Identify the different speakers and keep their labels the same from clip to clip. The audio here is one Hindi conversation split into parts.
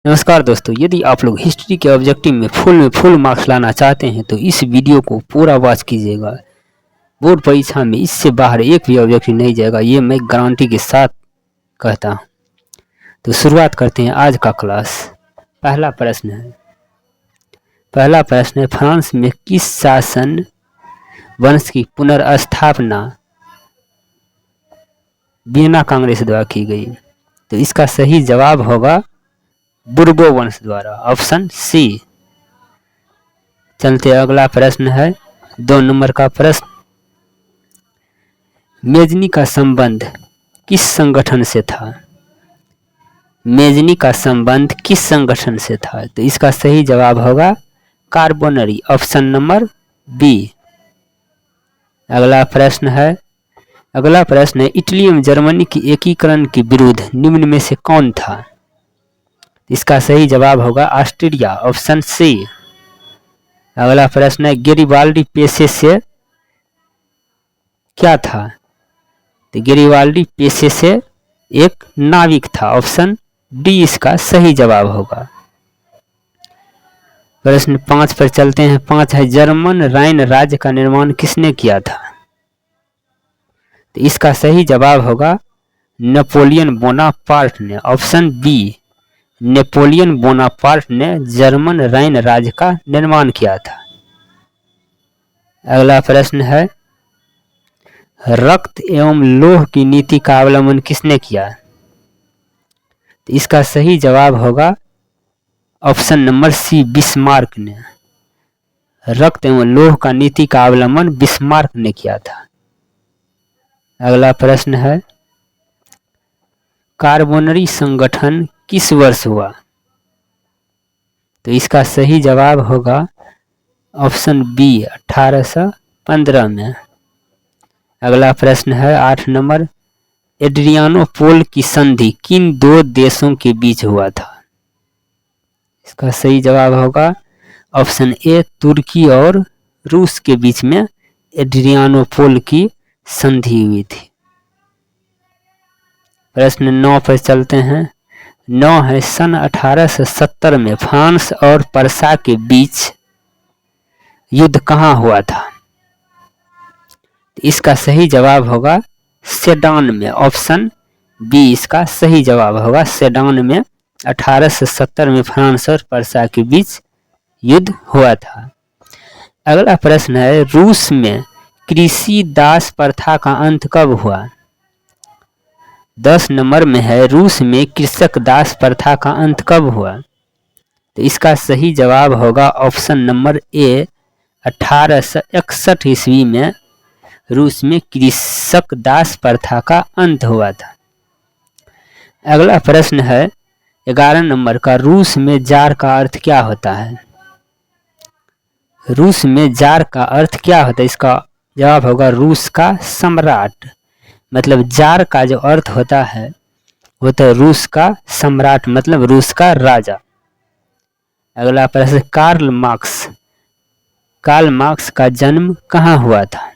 Speaker 1: नमस्कार दोस्तों, यदि आप लोग हिस्ट्री के ऑब्जेक्टिव में फुल मार्क्स लाना चाहते हैं तो इस वीडियो को पूरा वॉच कीजिएगा। बोर्ड परीक्षा में इससे बाहर एक भी ऑब्जेक्टिव नहीं जाएगा, ये मैं गारंटी के साथ कहता हूँ। तो शुरुआत करते हैं आज का क्लास। पहला प्रश्न है फ्रांस में किस शासन वंश की पुनर्स्थापना वियना कांग्रेस द्वारा की गई? तो इसका सही जवाब होगा बुर्बो वंश द्वारा, ऑप्शन सी। चलते अगला प्रश्न है 2 नंबर का प्रश्न। मेजनी का संबंध किस संगठन से था? मेजनी का संबंध किस संगठन से था? तो इसका सही जवाब होगा कार्बोनरी, ऑप्शन नंबर बी। अगला प्रश्न है इटली एवं जर्मनी की एकीकरण के विरुद्ध निम्न में से कौन था? इसका सही जवाब होगा ऑस्ट्रिया, ऑप्शन सी। अगला प्रश्न है गेरिबाल्डी पेशे से क्या था? तो गेरिबाल्डी पेशे से एक नाविक था, ऑप्शन डी इसका सही जवाब होगा। प्रश्न 5 पर चलते हैं। 5 है जर्मन राइन राज्य का निर्माण किसने किया था? तो इसका सही जवाब होगा नेपोलियन बोनापार्ट ने, ऑप्शन बी। नेपोलियन बोनापार्ट ने जर्मन राइन राज्य का निर्माण किया था। अगला प्रश्न है रक्त एवं लोह की नीति का अवलंबन किसने किया? तो इसका सही जवाब होगा ऑप्शन नंबर सी, बिस्मार्क ने। रक्त एवं लोह का नीति का अवलंबन बिस्मार्क ने किया था। अगला प्रश्न है कार्बोनरी संगठन किस वर्ष हुआ? तो इसका सही जवाब होगा ऑप्शन बी, 1815 में। अगला प्रश्न है 8 नंबर। एड्रियानोपोल की संधि किन 2 देशों के बीच हुआ था? इसका सही जवाब होगा ऑप्शन ए, तुर्की और रूस के बीच में एड्रियानोपोल की संधि हुई थी। प्रश्न 9 पर चलते हैं। 9 है सन 1870 में फ्रांस और पर्सा के बीच युद्ध कहाँ हुआ था? इसका सही जवाब होगा सेडान में, ऑप्शन बी इसका सही जवाब होगा। सेडान में 1870 में फ्रांस और पर्सा के बीच युद्ध हुआ था। अगला प्रश्न है रूस में कृषि दास प्रथा का अंत कब हुआ? 10 नंबर में है रूस में कृषक दास प्रथा का अंत कब हुआ? तो इसका सही जवाब होगा ऑप्शन नंबर ए, 1861 ईस्वी में रूस में कृषक दास प्रथा का अंत हुआ था। अगला प्रश्न है 11 नंबर का। रूस में जार का अर्थ क्या होता है? रूस में जार का अर्थ क्या होता है? इसका जवाब होगा रूस का सम्राट। मतलब जार का जो अर्थ होता है वो तो रूस का सम्राट, मतलब रूस का राजा। अगला प्रश्न कार्ल मार्क्स का जन्म कहाँ हुआ था?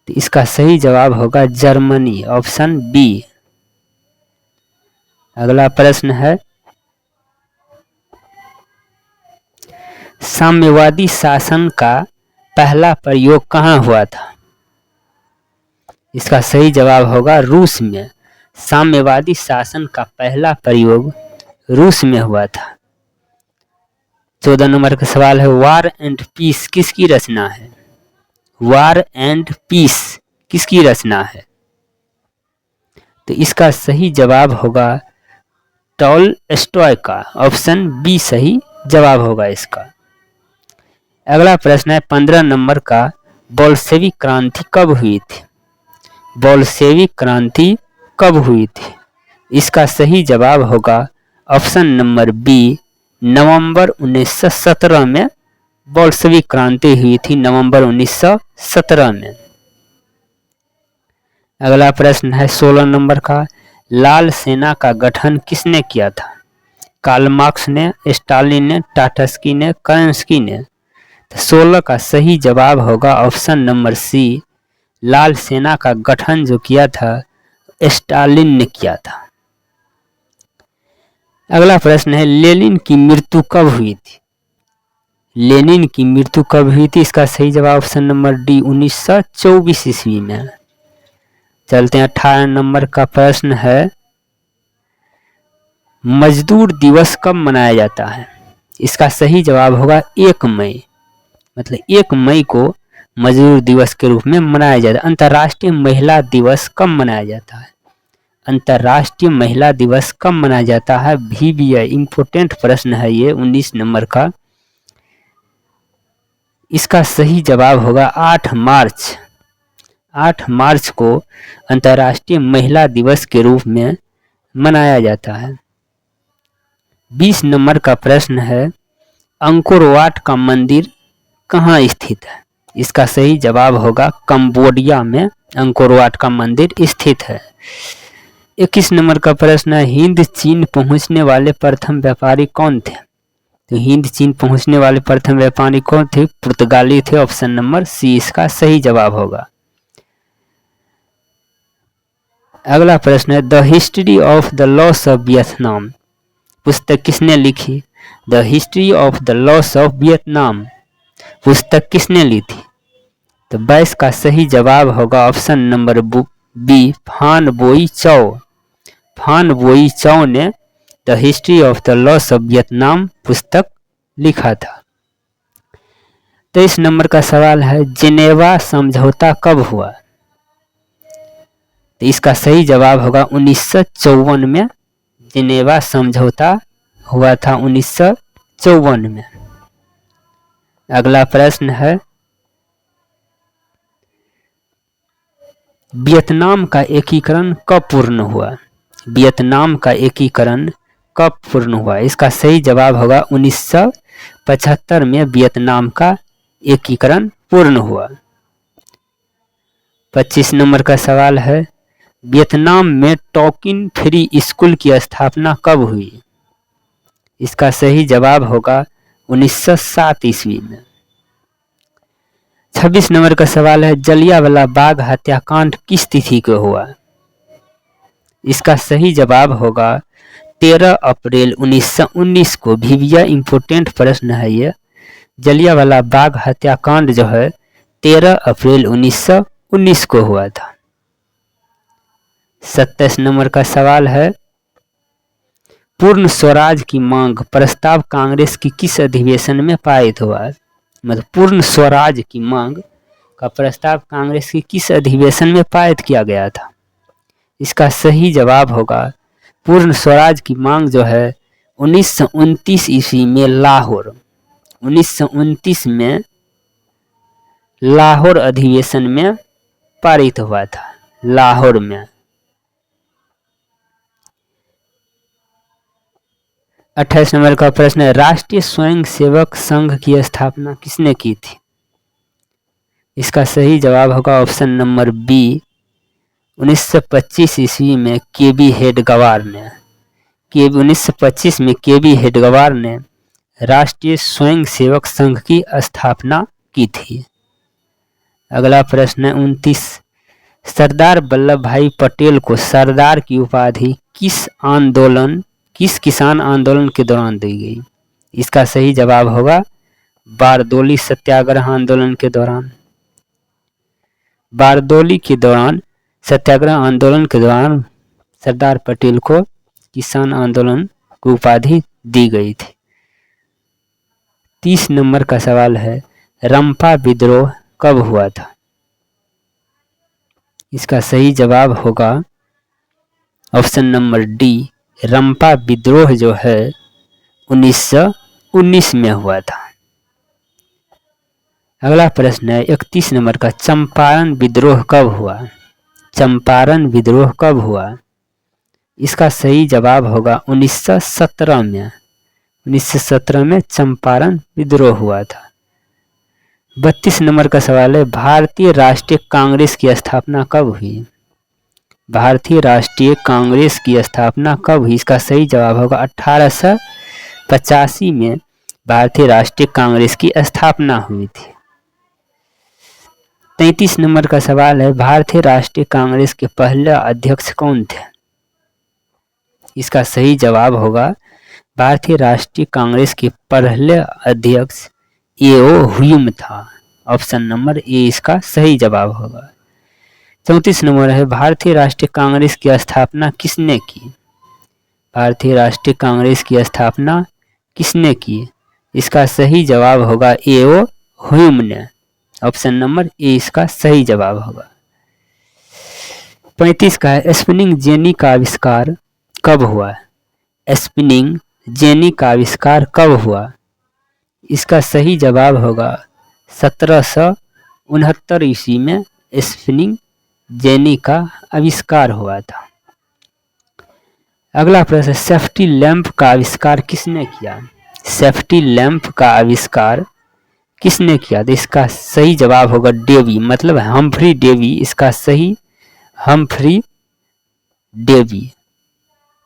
Speaker 1: तो इसका सही जवाब होगा जर्मनी, ऑप्शन बी। अगला प्रश्न है साम्यवादी शासन का पहला प्रयोग कहाँ हुआ था? इसका सही जवाब होगा रूस में। साम्यवादी शासन का पहला प्रयोग रूस में हुआ था। 14 नंबर का सवाल है वार एंड पीस किसकी रचना है? वार एंड पीस किसकी रचना है? तो इसका सही जवाब होगा टॉलस्टॉय का, ऑप्शन बी सही जवाब होगा इसका। अगला प्रश्न है 15 नंबर का। बोल्शेविक क्रांति कब हुई थी? बोल्शेविक क्रांति कब हुई थी? इसका सही जवाब होगा ऑप्शन नंबर बी, नवंबर 1917 में बोल्शेविक क्रांति हुई थी, नवंबर 1917 में। अगला प्रश्न है 16 नंबर का। लाल सेना का गठन किसने किया था? कार्ल मार्क्स ने, स्टालिन ने, टाटस्की ने, करंस्की ने। तो 16 का सही जवाब होगा ऑप्शन नंबर सी, लाल सेना का गठन जो किया था स्टालिन ने किया था। अगला प्रश्न है लेनिन की मृत्यु कब हुई थी? लेनिन की मृत्यु कब हुई थी? इसका सही जवाब ऑप्शन नंबर डी 1924 ईस्वी में। चलते हैं 18 नंबर का प्रश्न है मजदूर दिवस कब मनाया जाता है? इसका सही जवाब होगा 1 मई, मतलब 1 मई को मजदूर दिवस के रूप में मनाया जाता है। अंतर्राष्ट्रीय महिला दिवस कब मनाया जाता है? अंतर्राष्ट्रीय महिला दिवस कब मनाया जाता है? VBI इंपोर्टेंट प्रश्न है ये 19 नंबर का। इसका सही जवाब होगा 8 मार्च। 8 मार्च को अंतर्राष्ट्रीय महिला दिवस के रूप में मनाया जाता है। 20 नंबर का प्रश्न है अंकोर वाट का मंदिर कहाँ स्थित है? इसका सही जवाब होगा कंबोडिया में अंकोर वाट का मंदिर स्थित है। 21 नंबर का प्रश्न है हिंद चीन पहुंचने वाले प्रथम व्यापारी कौन थे? तो हिंद चीन पहुंचने वाले प्रथम व्यापारी कौन थे? पुर्तगाली थे। ऑप्शन नंबर सी इसका सही जवाब होगा। अगला प्रश्न है the history of the loss of Vietnam पुस्तक किसने लिखी? The history of the loss of Vietnam पुस्तक किसने ली थी? तो 22 का सही जवाब होगा ऑप्शन नंबर बी फान बोई चाओ। फान बोई चाओ ने the history of the loss of Vietnam पुस्तक लिखा था। 23 नंबर का सवाल है जिनेवा समझौता कब हुआ? तो इसका सही जवाब होगा 1954 में जिनेवा समझौता हुआ था 1954 में। अगला प्रश्न है वियतनाम का एकीकरण कब पूर्ण हुआ? वियतनाम का एकीकरण कब पूर्ण हुआ? इसका सही जवाब होगा 1975 में वियतनाम का एकीकरण पूर्ण हुआ। 25 नंबर का सवाल है वियतनाम में टोकिन फ्री स्कूल की स्थापना कब हुई? इसका सही जवाब होगा 1907 ईस्वी में। 26 नंबर का सवाल है जलियांवाला बाग हत्याकांड किस तिथि को हुआ? इसका सही जवाब होगा 13 अप्रैल 1919 को। VBI इंपोर्टेंट प्रश्न है ये। जलियांवाला बाग हत्याकांड जो है 13 अप्रैल 1919 को हुआ था। 27 नंबर का सवाल है पूर्ण स्वराज की मांग प्रस्ताव कांग्रेस की किस अधिवेशन में पारित हुआ? मतलब पूर्ण स्वराज की मांग का प्रस्ताव कांग्रेस की किस अधिवेशन में पारित किया गया था? इसका सही जवाब होगा पूर्ण स्वराज की मांग जो है 1929 ईस्वी में लाहौर 1929 में लाहौर अधिवेशन में पारित हुआ था। लाहौर में। 28 नंबर का प्रश्न है राष्ट्रीय स्वयंसेवक संघ की स्थापना किसने की थी? इसका सही जवाब होगा ऑप्शन नंबर बी 1925 ईस्वी में KB हेडगवार ने। 1925 में KB हेडगवार ने राष्ट्रीय स्वयंसेवक संघ की स्थापना की थी। अगला प्रश्न है 29 सरदार वल्लभ भाई पटेल को सरदार की उपाधि किस किसान आंदोलन के दौरान दी गई? इसका सही जवाब होगा बारदोली सत्याग्रह आंदोलन के दौरान। बारदोली के दौरान सत्याग्रह आंदोलन के दौरान सरदार पटेल को किसान आंदोलन की उपाधि दी गई थी। 30 नंबर का सवाल है रंपा विद्रोह कब हुआ था? इसका सही जवाब होगा ऑप्शन नंबर डी रंपा विद्रोह जो है 1919 में हुआ था। अगला प्रश्न है 31 नंबर का चंपारण विद्रोह कब हुआ? चंपारण विद्रोह कब हुआ? इसका सही जवाब होगा 1917 में। 1917 में चंपारण विद्रोह हुआ था। 32 नंबर का सवाल है भारतीय राष्ट्रीय कांग्रेस की स्थापना कब हुई? भारतीय राष्ट्रीय कांग्रेस की स्थापना कब हुई? इसका सही जवाब होगा 1885 में भारतीय राष्ट्रीय कांग्रेस की स्थापना हुई थी। 33 नंबर का सवाल है भारतीय राष्ट्रीय कांग्रेस के पहले अध्यक्ष कौन थे? इसका सही जवाब होगा भारतीय राष्ट्रीय कांग्रेस के पहले अध्यक्ष ए.ओ. ह्यूम था। ऑप्शन नंबर ए इसका सही जवाब होगा। 34 नंबर है, भारतीय राष्ट्रीय कांग्रेस की स्थापना किसने की? भारतीय राष्ट्रीय कांग्रेस की स्थापना किसने की? इसका सही जवाब होगा ए.ओ. ह्यूम ने। ऑप्शन नंबर ए इसका सही जवाब होगा। 35 का है, स्पिनिंग जेनी का आविष्कार कब हुआ? स्पिनिंग जेनी का आविष्कार कब हुआ? इसका सही जवाब होगा 1769 ईस्वी में स्पिनिंग जेनी का आविष्कार हुआ था। अगला प्रश्न, सेफ्टी लैंप का आविष्कार किसने किया? सेफ्टी लैंप का आविष्कार किसने किया? तो इसका सही जवाब होगा डेवी, मतलब हम्फ्री डेवी। इसका सही हम्फ्री डेवी।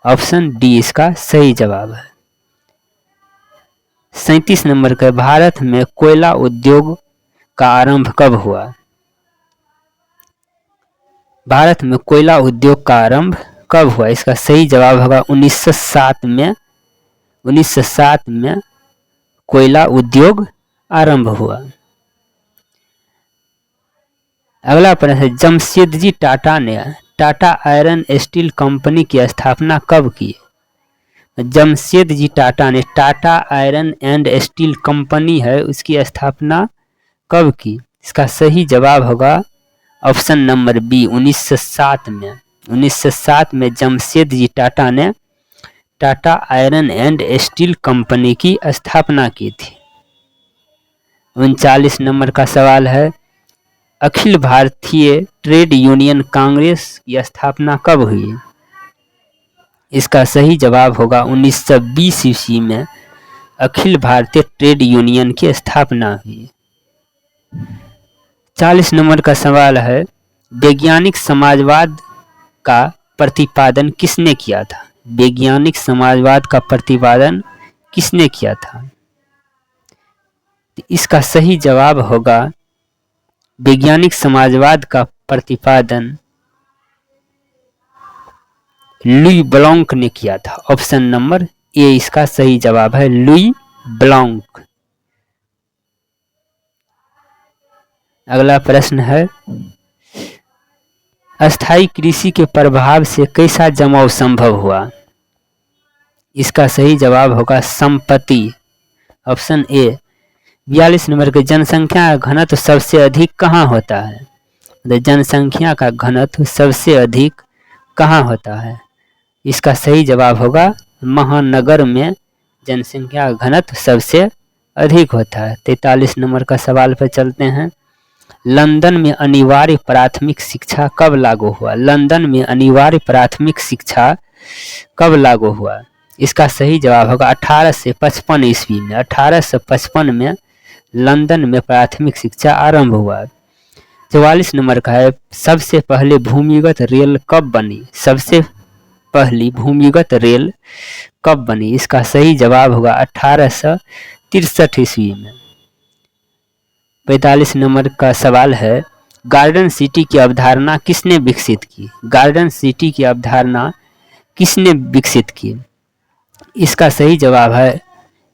Speaker 1: ऑप्शन डी इसका सही जवाब है। 37 नंबर का, भारत में कोयला उद्योग का आरंभ कब हुआ? भारत में कोयला उद्योग का आरंभ कब हुआ? इसका सही जवाब होगा 1907 में। 1907 में कोयला उद्योग आरंभ हुआ। अगला प्रश्न है, जमशेदजी टाटा ने टाटा आयरन स्टील कंपनी की स्थापना कब की? जमशेदजी टाटा ने Tata iron and steel company है उसकी स्थापना कब की? इसका सही जवाब होगा ऑप्शन नंबर बी 1907 में। 1907 में जमशेदजी टाटा ने Tata iron and steel company की स्थापना की थी। 39 नंबर का सवाल है, अखिल भारतीय ट्रेड यूनियन कांग्रेस की स्थापना कब हुई? इसका सही जवाब होगा 1920 ईस्वी में अखिल भारतीय ट्रेड यूनियन की स्थापना हुई। 40 नंबर का सवाल है, वैज्ञानिक समाजवाद का प्रतिपादन किसने किया था? वैज्ञानिक समाजवाद का प्रतिपादन किसने किया था? इसका सही जवाब होगा वैज्ञानिक समाजवाद का प्रतिपादन लुई ब्लॉन्क ने किया था। ऑप्शन नंबर ए इसका सही जवाब है, लुई ब्लॉन्क। अगला प्रश्न है, अस्थायी कृषि के प्रभाव से कैसा जमाव संभव हुआ? इसका सही जवाब होगा संपत्ति। Option A. 42 नंबर के, जनसंख्या का घनत्व सबसे अधिक कहाँ होता है? जनसंख्या का घनत्व सबसे अधिक कहाँ होता है? इसका सही जवाब होगा महानगर में जनसंख्या का घनत्व सबसे अधिक होता है। 43 नंबर का सवाल पर चलते हैं, लंदन में अनिवार्य प्राथमिक शिक्षा कब लागू हुआ? लंदन में अनिवार्य प्राथमिक शिक्षा कब लागू हुआ? इसका सही जवाब होगा 1855 ईस्वी में। 1855 में लंदन में प्राथमिक शिक्षा आरंभ हुआ। 44 नंबर का है, सबसे पहले भूमिगत रेल कब बनी? सबसे पहली भूमिगत रेल कब बनी? इसका सही जवाब होगा 1863 ईस्वी में। 45 नंबर का सवाल है, गार्डन सिटी की अवधारणा किसने विकसित की? गार्डन सिटी की अवधारणा किसने विकसित की? इसका सही जवाब है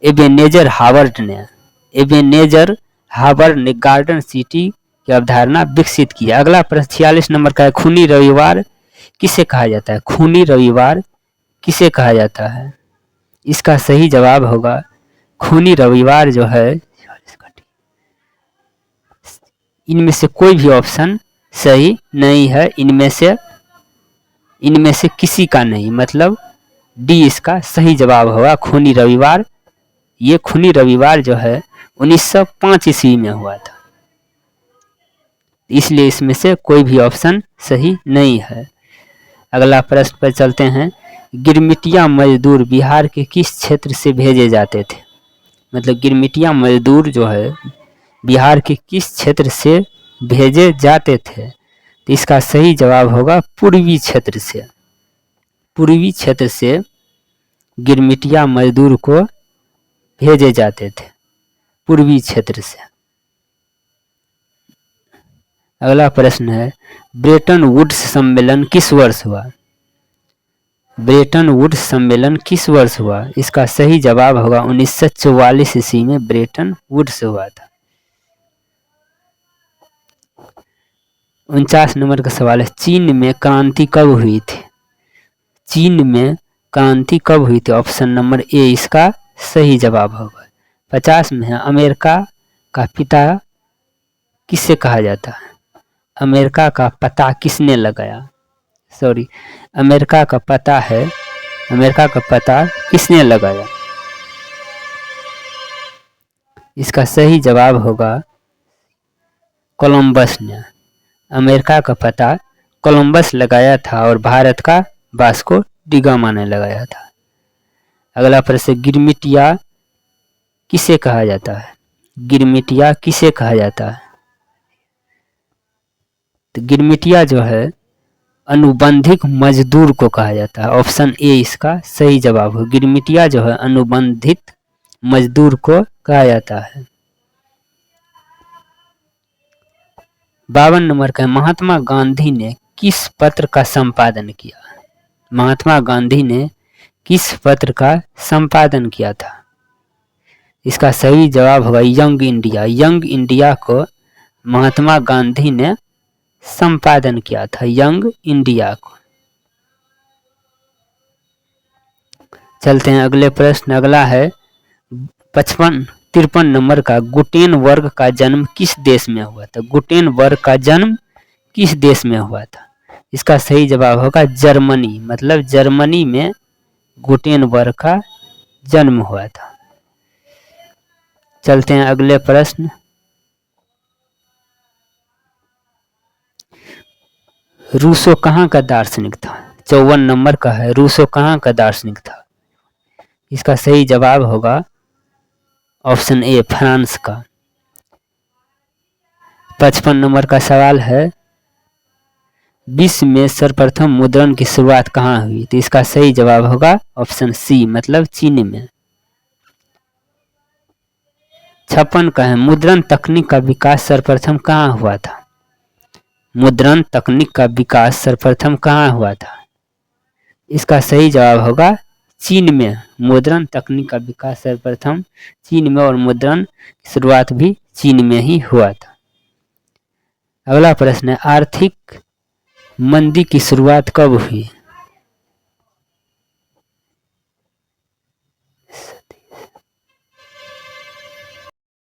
Speaker 1: एबेनेजर हावर्ड ने। एबेनेजर हावर्ड ने गार्डन सिटी की अवधारणा विकसित की। अगला प्रश्न 46 नंबर का है, खूनी रविवार किसे कहा जाता है? खूनी रविवार किसे कहा जाता है? इसका सही जवाब होगा खूनी रविवार जो है, इनमें से कोई भी ऑप्शन सही नहीं है। इनमें से किसी का नहीं, मतलब डी इसका सही जवाब होगा खूनी रविवार। ये खूनी रविवार जो है 1905 ईस्वी में हुआ था, इसलिए इसमें से कोई भी ऑप्शन सही नहीं है। अगला प्रश्न पर चलते हैं, गिरमिटिया मजदूर बिहार के किस क्षेत्र से भेजे जाते थे? मतलब गिरमिटिया मजदूर जो है बिहार के किस क्षेत्र से भेजे जाते थे? तो इसका सही जवाब होगा पूर्वी क्षेत्र से। पूर्वी क्षेत्र से गिरमिटिया मजदूर को भेजे जाते थे, पूर्वी क्षेत्र से। अगला प्रश्न है, ब्रेटन वुड्स सम्मेलन किस वर्ष हुआ? ब्रेटन वुड्स सम्मेलन किस वर्ष हुआ? इसका सही जवाब होगा 1944 ईस्वी में ब्रेटन वुड्स हुआ था। 49 नंबर का सवाल है, चीन में क्रांति कब हुई थी? चीन में क्रांति कब हुई थी? ऑप्शन नंबर ए इसका सही जवाब होगा। 50 में है, अमेरिका का पिता किसे कहा जाता है? अमेरिका का पता किसने लगाया? सॉरी, अमेरिका का पता है, अमेरिका का पता किसने लगाया? इसका सही जवाब होगा कोलंबस ने। अमेरिका का पता कोलंबस लगाया था और भारत का वास्को डी गामा ने लगाया था। अगला प्रश्न, गिरमिटिया किसे कहा जाता है? गिरमिटिया किसे कहा जाता है? तो गिरमिटिया जो है अनुबंधित मजदूर को कहा जाता है। ऑप्शन ए इसका सही जवाब है। गिरमिटिया जो है अनुबंधित मजदूर को कहा जाता है। 52 नंबर का, महात्मा गांधी ने किस पत्र का संपादन किया? महात्मा गांधी ने किस पत्र का संपादन किया था? इसका सही जवाब होगा यंग इंडिया। यंग इंडिया को महात्मा गांधी ने संपादन किया था, यंग इंडिया को। चलते हैं अगले प्रश्न। अगला है 53 नंबर का, गुटेनबर्ग का जन्म किस देश में हुआ था? गुटेनबर्ग का जन्म किस देश में हुआ था? इसका सही जवाब होगा जर्मनी, मतलब जर्मनी में गुटेनबर्ग का जन्म हुआ था। चलते हैं अगले प्रश्न। रूसो कहाँ का दार्शनिक था? 54 नंबर का है, रूसो कहाँ का दार्शनिक था? इसका सही जवाब होगा ऑप्शन ए फ्रांस का। 55 नंबर का सवाल है, विश्व में सर्वप्रथम मुद्रण की शुरुआत कहाँ हुई? तो इसका सही जवाब होगा ऑप्शन सी, मतलब चीन में। 56 का है, मुद्रण तकनीक का विकास सर्वप्रथम कहाँ हुआ था? मुद्रण तकनीक का विकास सर्वप्रथम कहाँ हुआ था? इसका सही जवाब होगा चीन में। मुद्रण तकनीक का विकास सर्वप्रथम चीन में और मुद्रण की शुरुआत भी चीन में ही हुआ था। अगला प्रश्न है, आर्थिक मंदी की शुरुआत कब हुई?